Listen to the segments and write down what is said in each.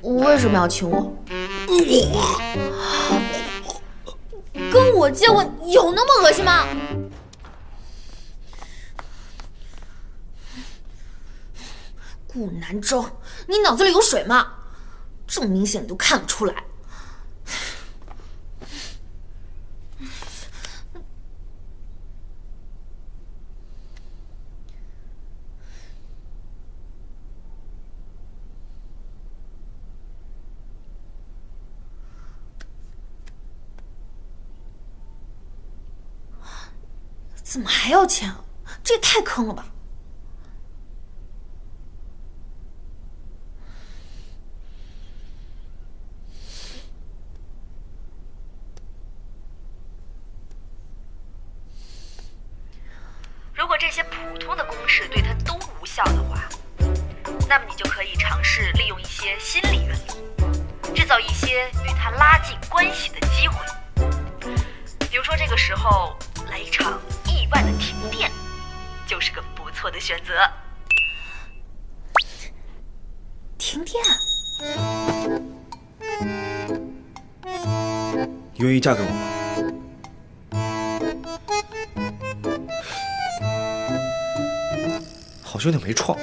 为什么要亲我？跟我接吻有那么恶心吗？顾南州，你脑子里有水吗？这么明显你都看不出来。怎么还要签啊？这也太坑了吧！如果这些普通的公式对他都无效的话，那么你就可以尝试利用一些心理原理，制造一些与他拉近关系的机会。比如说这个时候来一场意外的停电，就是个不错的选择。停电？你愿意嫁给我吗？好像有点没创。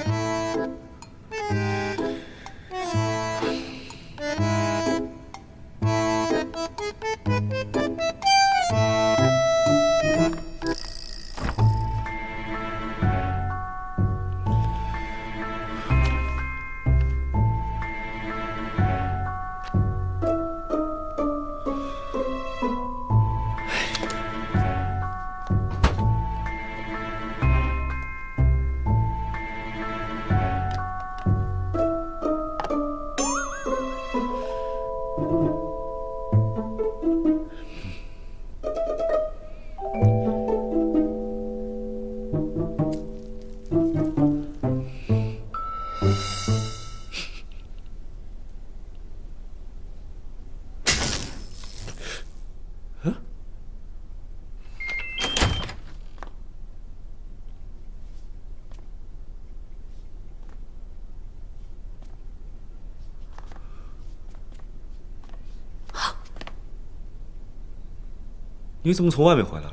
你怎么从外面回来了？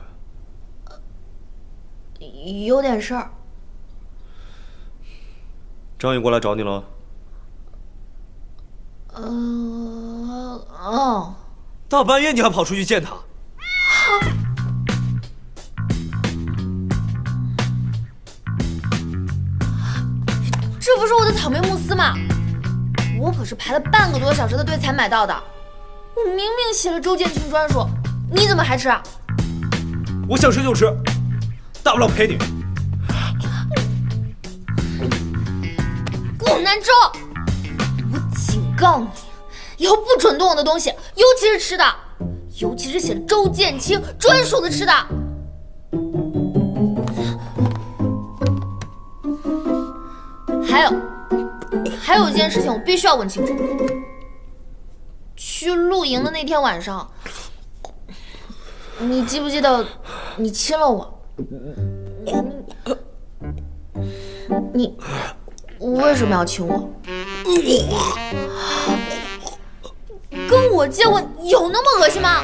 有点事儿。张宇过来找你了？大半夜你还跑出去见他？这不是我的草莓慕斯吗？我可是排了半个多小时的队才买到的。我明明写了周建清专属，你怎么还吃啊？我想吃就吃，大不了陪你。顾南州，我警告你，以后不准动我的东西，尤其是吃的，尤其是写了周建清专属的吃的。还有一件事情我必须要问清楚。去露营的那天晚上，你记不记得你亲了我？你为什么要亲我？跟我接吻有那么恶心吗？